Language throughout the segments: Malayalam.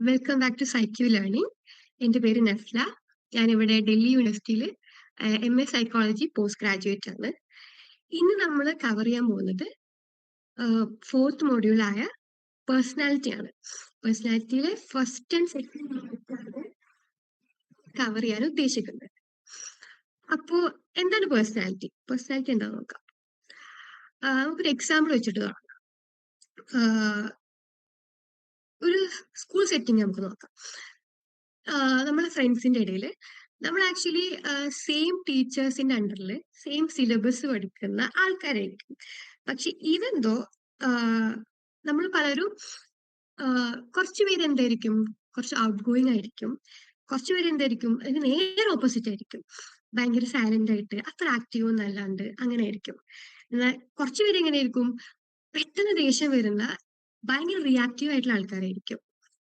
Welcome back to PsyQ learning. എൻ്റെ പേര് നസ്ല. ഞാനിവിടെ ഡൽഹി യൂണിവേഴ്സിറ്റിയിൽ MA സൈക്കോളജി പോസ്റ്റ് ഗ്രാജുവേറ്റ് ആണ്. ഇന്ന് നമ്മൾ കവർ ചെയ്യാൻ പോകുന്നത് ഫോർത്ത് മൊഡ്യൂളായ പേഴ്സണാലിറ്റി ആണ്. പേഴ്സണാലിറ്റിയിലെ ഫസ്റ്റ് ആൻഡ് സെക്കൻഡ് കവർ ചെയ്യാൻ ഉദ്ദേശിക്കുന്നത്. അപ്പോൾ എന്താണ് പേഴ്സണാലിറ്റി? പേഴ്സണാലിറ്റി എന്താണെന്ന് നോക്കാം. നമുക്കൊരു എക്സാമ്പിൾ വെച്ചിട്ട് തുടങ്ങാം. ഒരു സ്കൂൾ സെറ്റിംഗ് നമുക്ക് നോക്കാം. നമ്മളെ ഫ്രണ്ട്സിന്റെ ഇടയിൽ നമ്മൾ ആക്ച്വലി സെയിം ടീച്ചേഴ്സിന്റെ അണ്ടറിൽ സെയിം സിലബസ് പഠിക്കുന്ന ആൾക്കാരായിരിക്കും. പക്ഷെ ഈവൻ ദോ നമ്മൾ പലരും കുറച്ചു പേര് എന്തായിരിക്കും, കുറച്ച് ഔട്ട് ഗോയിങ് ആയിരിക്കും, കുറച്ചു പേര് എന്തായിരിക്കും അതിന് നേരെ ഓപ്പോസിറ്റ് ആയിരിക്കും, ഭയങ്കര സൈലന്റ് ആയിട്ട് അത്ര ആക്റ്റീവ് ഒന്നും അല്ലാണ്ട് അങ്ങനെ ആയിരിക്കും. എന്നാൽ കുറച്ചു പേര് എങ്ങനെയായിരിക്കും, പെട്ടെന്ന് ദേഷ്യം വരുന്ന ഭയങ്കര റിയാക്റ്റീവ് ആയിട്ടുള്ള ആൾക്കാരായിരിക്കും.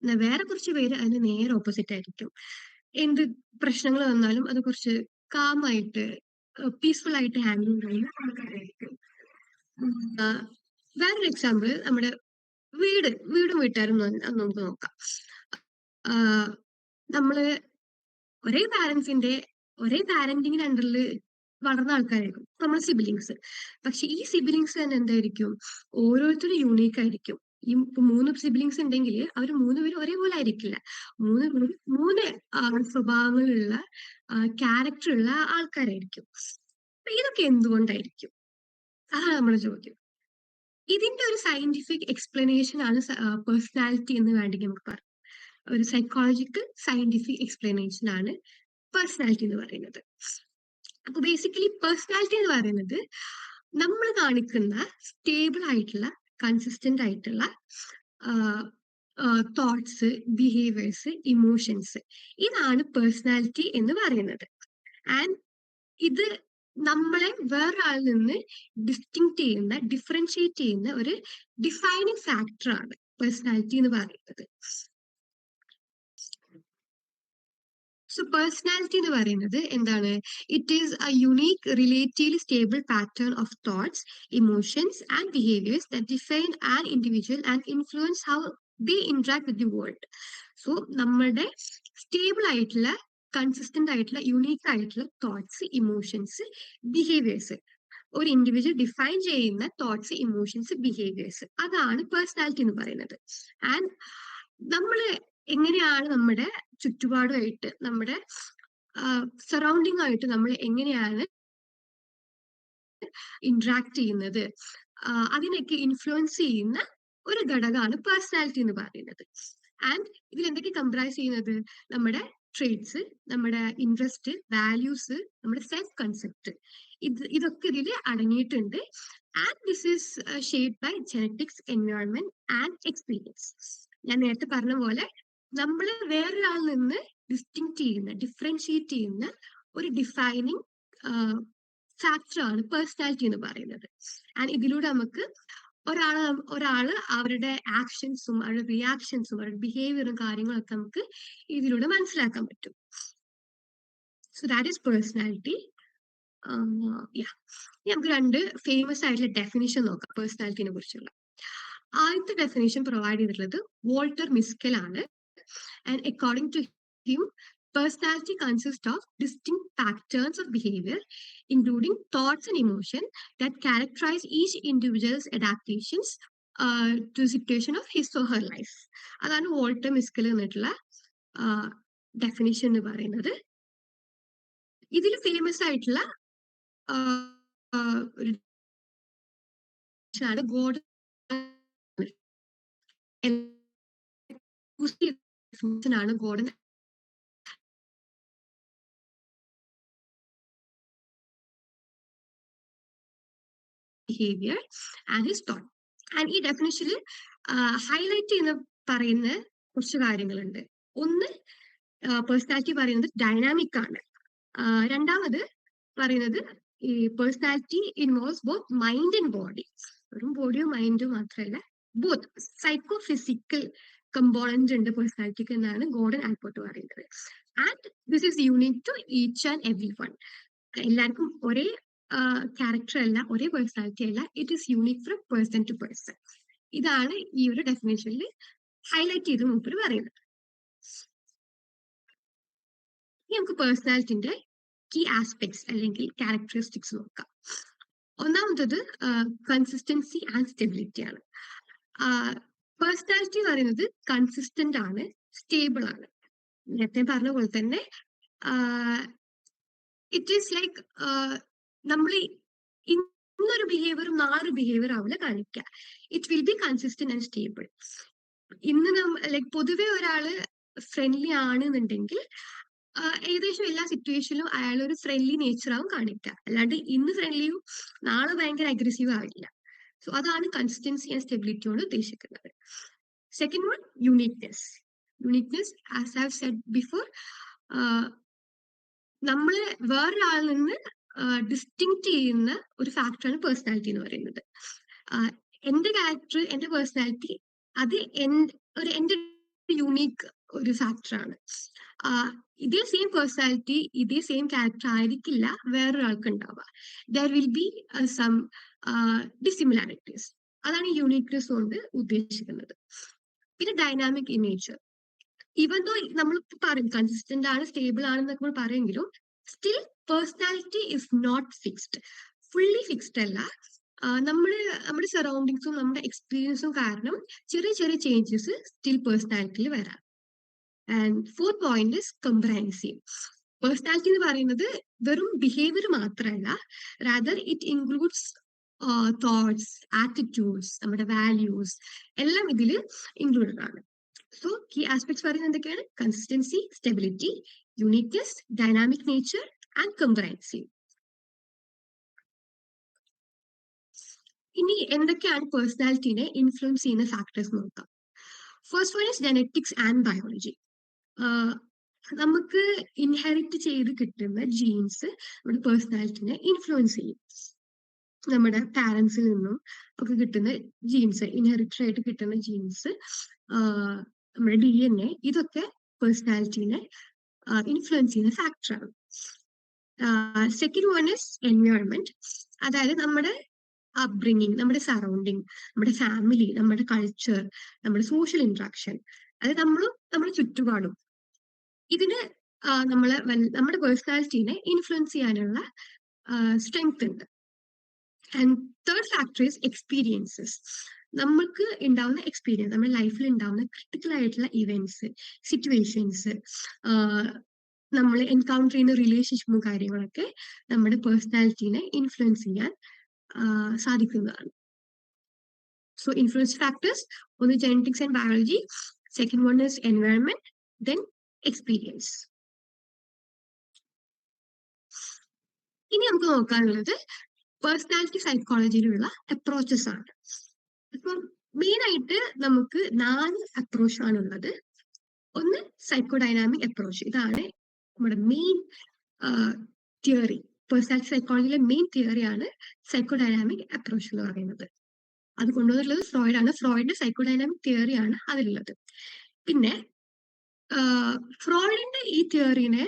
എന്നാൽ വേറെ കുറച്ച് പേര് അതിന് നേരെ ഓപ്പോസിറ്റ് ആയിരിക്കും. എന്ത് പ്രശ്നങ്ങൾ വന്നാലും അത് കുറച്ച് കാമായിട്ട് പീസ്ഫുൾ ആയിട്ട് ഹാൻഡിൽ ചെയ്യുന്ന ആൾക്കാരായിരിക്കും. വേറൊരു എക്സാമ്പിൾ നമ്മുടെ വീടും വീട്ടുകാരും നമുക്ക് നോക്കാം. നമ്മള് ഒരേ പാരന്റിങ്ങിന്റെ അണ്ടറിൽ വളർന്ന ആൾക്കാരായിരിക്കും നമ്മൾ സിബിലിങ്സ്. പക്ഷെ ഈ സിബിലിങ്സ് തന്നെ എന്തായിരിക്കും, ഓരോരുത്തരും യൂണീക്ക് ആയിരിക്കും. ഈ 3 സിബിലിങ്സ് ഉണ്ടെങ്കിൽ അവർ 3 പേരും ഒരേപോലെ ആയിരിക്കില്ല. 3 സ്വഭാവങ്ങളുള്ള ക്യാരക്ടറുള്ള ആൾക്കാരായിരിക്കും. അപ്പൊ ഇതൊക്കെ എന്തുകൊണ്ടായിരിക്കും? അതാണ് നമ്മുടെ ചോദ്യം. ഇതിന്റെ ഒരു സയന്റിഫിക് എക്സ്പ്ലനേഷൻ ആണ് പേഴ്സണാലിറ്റി എന്ന് വേണമെങ്കിൽ നമുക്ക് പറയാം. ഒരു സൈക്കോളജിക്കൽ സയന്റിഫിക് എക്സ്പ്ലനേഷൻ ആണ് പേഴ്സണാലിറ്റി എന്ന് പറയുന്നത്. അപ്പൊ ബേസിക്കലി പേഴ്സണാലിറ്റി എന്ന് പറയുന്നത് നമ്മൾ കാണിക്കുന്ന സ്റ്റേബിൾ ആയിട്ടുള്ള കൺസിസ്റ്റന്റ് ആയിട്ടുള്ള തോട്ട്സ്, ബിഹേവിയേഴ്സ്, ഇമോഷൻസ്, ഇതാണ് പേഴ്സണാലിറ്റി എന്ന് പറയുന്നത്. ആൻഡ് ഇത് നമ്മളെ വേറൊരാളിൽ നിന്ന് ഡിഫറൻഷിയേറ്റ് ചെയ്യുന്ന ഒരു ഡിഫൈനിങ് ഫാക്ടർ ആണ് പേഴ്സണാലിറ്റി എന്ന് പറയുന്നത്. സോ പേഴ്സണാലിറ്റി എന്ന് പറയുന്നത് എന്താണ്? It is A unique relatively stable pattern of thoughts, emotions and behaviours that define an individual and influence how they interact with the world. So നമ്മുടെ സ്റ്റേബിൾ ആയിട്ടുള്ള, കൺസിസ്റ്റന്റ് ആയിട്ടുള്ള, യുണീക്ക് ആയിട്ടുള്ള തോട്ട്സ്, ഇമോഷൻസ്, ബിഹേവിയേഴ്സ്, ഒരു ഇൻഡിവിജ്വൽ ഡിഫൈൻ ചെയ്യുന്ന തോട്ട്സ്, ഇമോഷൻസ്, ബിഹേവിയേഴ്സ്, അതാണ് പേഴ്സണാലിറ്റി എന്ന് പറയുന്നത്. ആൻഡ് നമ്മള് എങ്ങനെയാണ് നമ്മുടെ ചുറ്റുപാടുമായിട്ട്, നമ്മുടെ സറൗണ്ടിങ് ആയിട്ട് നമ്മൾ എങ്ങനെയാണ് ഇന്ററാക്ട് ചെയ്യുന്നത്, അതിനൊക്കെ ഇൻഫ്ലുവൻസ് ചെയ്യുന്ന ഒരു ഘടകമാണ് പേഴ്സണാലിറ്റി എന്ന് പറയുന്നത്. ആൻഡ് ഇതിൽ എന്തൊക്കെ കംപ്രൈസ് ചെയ്യുന്നത്? നമ്മുടെ ട്രേറ്റ്സ്, നമ്മുടെ ഇൻട്രസ്റ്റ്, വാല്യൂസ്, നമ്മുടെ സെൽഫ് കൺസെപ്റ്റ്, ഇതൊക്കെ ഇതിൽ അടങ്ങിയിട്ടുണ്ട്. And this is shaped by genetics, environment and experience. ഞാൻ നേരത്തെ പറഞ്ഞ പോലെ നമ്മൾ വേറൊരാളിൽ നിന്ന് ഡിഫറൻഷിയേറ്റ് ചെയ്യുന്ന ഒരു ഡിഫൈനിങ് ഫാക്ടറാണ് പേഴ്സണാലിറ്റി എന്ന് പറയുന്നത്. ആൻഡ് ഇതിലൂടെ നമുക്ക് ഒരാള് അവരുടെ ആക്ഷൻസും അവരുടെ റിയാക്ഷൻസും അവരുടെ ബിഹേവിയറും കാര്യങ്ങളൊക്കെ നമുക്ക് ഇതിലൂടെ മനസ്സിലാക്കാൻ പറ്റും. So that is personality. നമുക്ക് 2 ഫേമസ് ആയിട്ടുള്ള ഡെഫിനിഷൻ നോക്കാം പേഴ്സണാലിറ്റിനെ കുറിച്ചുള്ള. ആദ്യത്തെ ഡെഫിനിഷൻ പ്രൊവൈഡ് ചെയ്തിട്ടുള്ളത് വോൾട്ടർ മിസ്കൽ ആണ്. And according to him, personality consists of distinct patterns of behavior, including thoughts and emotions that characterize each individual's adaptations to the situation of his or her life. അതാണ് വോൾട്ടർ മിസ്കൽ എന്നിട്ടുള്ള ഡെഫിനിഷൻ എന്ന് പറയുന്നത്. ഇതിൽ ഫേമസ് ആയിട്ടുള്ള ഗോർഡൻ ആണ് Gordon behavior and his thought. And ഈ ഡെഫിനിഷനിൽ ഹൈലൈറ്റ് ചെയ്യുന്ന പറയുന്ന കുറച്ച് കാര്യങ്ങളുണ്ട്. ഒന്ന്, പേഴ്സണാലിറ്റി പറയുന്നത് ഡൈനാമിക് ആണ്. രണ്ടാമത് പറയുന്നത് ഈ personality involves both mind and body. വെറും ബോഡിയോ മൈൻഡോ മാത്രമല്ല, ബോത്ത് സൈക്കോ ഫിസിക്കൽ കമ്പോണന്റ് ഉണ്ട് പേഴ്സണാലിറ്റിക്ക് എന്നാണ് ഗോർഡൻ ആൽപോർട്ട് പറയുന്നത്. And this is unique to each and every one. എല്ലാവർക്കും ഒരേ ക്യാരക്ടർ അല്ല, ഒരേ പേഴ്സണാലിറ്റി അല്ല. It is unique from person to person. ഇതാണ് ഈ ഒരു ഡെഫിനേഷനിൽ ഹൈലൈറ്റ് ചെയ്ത് മൂപ്പര് പറയുന്നത്. ഇനി നമുക്ക് പേഴ്സണാലിറ്റിന്റെ കീ ആസ്പെക്ട്സ് അല്ലെങ്കിൽ ക്യാരക്ടറിസ്റ്റിക്സ് നോക്കാം. ഒന്നാമത്തത് കൺസിസ്റ്റൻസി ആൻഡ് സ്റ്റെബിലിറ്റി ആണ്. പേഴ്സണാലിറ്റി എന്ന് പറയുന്നത് കൺസിസ്റ്റന്റ് ആണ്, സ്റ്റേബിൾ ആണ്. നേരത്തെ പറഞ്ഞ പോലെ തന്നെ ഇറ്റ് ഈസ് ലൈക്ക് നമ്മൾ ഇന്നൊരു ബിഹേവിയർ നാളൊരു ബിഹേവിയർ ആവില്ല കാണിക്കുക. It will be consistent and stable. ഇന്ന് ലൈക്ക് പൊതുവെ ഒരാള് ഫ്രണ്ട്ലി ആണെന്നുണ്ടെങ്കിൽ ഏകദേശം എല്ലാ സിറ്റുവേഷനിലും അയാൾ ഒരു ഫ്രണ്ട്ലി നേച്ചർ ആവും കാണിക്കുക. അല്ലാണ്ട് ഇന്ന് ഫ്രണ്ട്ലിയും നാളെ ഭയങ്കര അഗ്രസീവ് ആവില്ല. സോ അതാണ് കൺസിസ്റ്റൻസി ആൻഡ് സ്റ്റെബിലിറ്റി കൊണ്ട് ഉദ്ദേശിക്കുന്നത്. Second one, uniqueness. Uniqueness as I have said before, നമ്മള് വേറൊരാളിൽ നിന്ന് ഡിസ്റ്റിങ്ക്റ്റ് ചെയ്യുന്ന ഒരു ഫാക്ടറാണ് പേഴ്സണാലിറ്റി എന്ന് പറയുന്നത്. എന്റെ ക്യാരക്ടർ, എന്റെ പേഴ്സണാലിറ്റി അത് എന്റെ യുണീക്ക് ഒരു ഫാക്ടറാണ്. ഇതേ സെയിം പേഴ്സണാലിറ്റി, ഇതേ സെയിം ക്യാരക്ടർ ആയിരിക്കില്ല വേറൊരാൾക്ക് ഉണ്ടാവുക. There will be some dissimilarities. അതാണ് യുണീക്നെസ് കൊണ്ട് ഉദ്ദേശിക്കുന്നത്. പിന്നെ dynamic in nature. Even though നമ്മൾ പറയും കൺസിസ്റ്റന്റ് ആണ്, സ്റ്റേബിൾ ആണെന്നൊക്കെ നമ്മൾ പറയുമെങ്കിലും still personality is not fixed, fully fixed അല്ല. നമ്മുടെ സറൗണ്ടിങ്സും നമ്മുടെ എക്സ്പീരിയൻസും കാരണം ചെറിയ ചെറിയ ചേഞ്ചസ് സ്റ്റിൽ പേഴ്സണാലിറ്റിയിൽ വരാം. And fourth point is comprehensive. Personality എന്ന് പറയുന്നത് വെറും ബിഹേവിയർ മാത്രമല്ല, rather it includes thoughts, attitudes, നമ്മുടെ വാല്യൂസ് എല്ലാം ഇതിൽ ഇൻക്ലൂഡഡ് ആണ്. സോ കീ ആസ്പെക്ട്സ് പറയുന്നത് എന്തൊക്കെയാണ്? Consistency, stability, uniqueness, dynamic nature and comprehensive. ഇനി എന്തൊക്കെയാണ് പേഴ്സണാലിറ്റിനെ ഇൻഫ്ലുവൻസ് ചെയ്യുന്ന ഫാക്ടേഴ്സ് നോക്കാം. First one is genetics and biology. നമുക്ക് ഇൻഹെറിറ്റ് ചെയ്ത് കിട്ടുന്ന ജീൻസ് നമ്മുടെ പേഴ്സണാലിറ്റിനെ ഇൻഫ്ലുവൻസ് ചെയ്യും. നമ്മുടെ പാരന്റ്സിൽ നിന്നും ഒക്കെ കിട്ടുന്ന ജീൻസ്, ഇൻഹെറിറ്റഡ് ആയിട്ട് കിട്ടുന്ന ജീൻസ്, നമ്മുടെ DNA, ഇതൊക്കെ പേഴ്സണാലിറ്റിനെ ഇൻഫ്ലുവൻസ് ചെയ്യുന്ന ഫാക്ടറാണ്. Second one is environment. അതായത് നമ്മുടെ അപ്ബ്രിങ്ങിങ്, നമ്മുടെ സറൗണ്ടിങ്, നമ്മുടെ ഫാമിലി, നമ്മുടെ കൾച്ചർ, നമ്മുടെ സോഷ്യൽ ഇന്ററാക്ഷൻ, അതായത് നമ്മുടെ ചുറ്റുപാടും ഇതിന് നമ്മുടെ പേഴ്സണാലിറ്റിനെ ഇൻഫ്ലുവൻസ് ചെയ്യാനുള്ള സ്ട്രെങ്ത് ഉണ്ട്. And third factor is experiences. നമ്മൾക്ക് ഉണ്ടാവുന്ന എക്സ്പീരിയൻസ്, നമ്മുടെ ലൈഫിൽ ഉണ്ടാവുന്ന ക്രിട്ടിക്കൽ ആയിട്ടുള്ള ഇവന്റ്സ്, സിറ്റുവേഷൻസ്, നമ്മൾ എൻകൗണ്ടർ ചെയ്യുന്ന റിലേഷൻഷിപ്പും കാര്യങ്ങളൊക്കെ നമ്മുടെ പേഴ്സണാലിറ്റിനെ ഇൻഫ്ലുവൻസ് ചെയ്യാൻ സാധിക്കുന്നതാണ്. സോ ഇൻഫ്ലുവൻസ് ഫാക്ടേഴ്സ്, ഒന്ന് genetics and biology, second one is environment, then experience. ഇനി നമുക്ക് നോക്കാനുള്ളത് പേഴ്സണാലിറ്റി സൈക്കോളജിയിലുള്ള അപ്രോച്ചസ് ആണ്. ഇപ്പം മെയിൻ ആയിട്ട് നമുക്ക് 4 അപ്രോച്ച് ആണുള്ളത്. ഒന്ന് സൈക്കോഡൈനാമിക് അപ്രോച്ച്. ഇതാണ് നമ്മുടെ മെയിൻ തിയറി. പേഴ്സണാലിറ്റി സൈക്കോളജിയിലെ മെയിൻ തിയറിയാണ് സൈക്കോഡൈനാമിക് അപ്രോച്ച് എന്ന് പറയുന്നത്. അത് കൊണ്ടുവന്നുള്ളത് ഫ്രോയിഡ് ആണ്. ഫ്രോയിഡിന്റെ സൈക്കോഡൈനാമിക് തിയറിയാണ് അതിലുള്ളത്. പിന്നെ ഫ്രോയിഡിന്റെ ഈ തിയറിനെ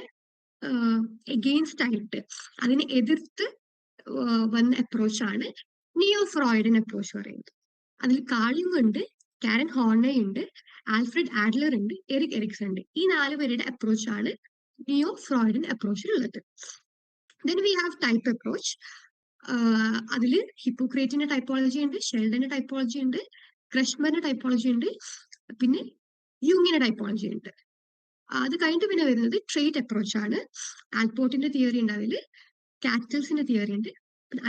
എഗെയിൻസ്റ്റ് ആയിട്ട്, അതിനെ എതിർത്ത് വന്ന അപ്രോച്ചാണ് നിയോ ഫ്രോയിഡൻ അപ്രോച്ച് പറയുന്നത്. അതിൽ കാൾ യുങ് ഉണ്ട്, കാരൻ ഹോർണെ ഉണ്ട്, ആൽഫ്രഡ് ആഡ്ലർ ഉണ്ട്, എറിക് എറിക്സൺ ഉണ്ട്. ഈ 4 പേരുടെ അപ്രോച്ചാണ് നിയോ ഫ്രോയിഡൻ അപ്രോച്ചിലുള്ളത്. Then we have type approach. അതിൽ ഹിപ്പോക്രേറ്റിന്റെ ടൈപ്പോളജി ഉണ്ട്, ഷെൽഡന്റെ ടൈപ്പോളജി ഉണ്ട്, ക്രഷ്മറിന്റെ ടൈപ്പോളജി ഉണ്ട്, പിന്നെ യുങ്ങിന്റെ ടൈപ്പോളജി ഉണ്ട്. അത് കഴിഞ്ഞിട്ട് പിന്നെ വരുന്നത് ട്രേറ്റ് അപ്രോച്ച് ആണ്. ആൽപോർട്ടിന്റെ തിയറി ഉണ്ട്, അതിൽ കാറ്റൽസിന്റെ തിയറി ഉണ്ട്,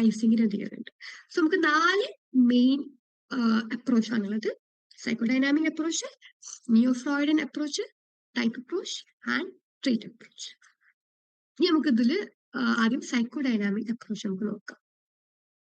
ഐസിങ്ങിന്റെ തിയറി ഉണ്ട്. സോ നമുക്ക് 4 മെയിൻ അപ്രോച്ച് ആണുള്ളത്: psychodynamic approach, neo Freudian approach, type approach and trait approach. ഇനി നമുക്ക് ഇതിൽ ആദ്യം സൈക്കോഡൈനാമിക് അപ്രോച്ച് നമുക്ക് നോക്കാം.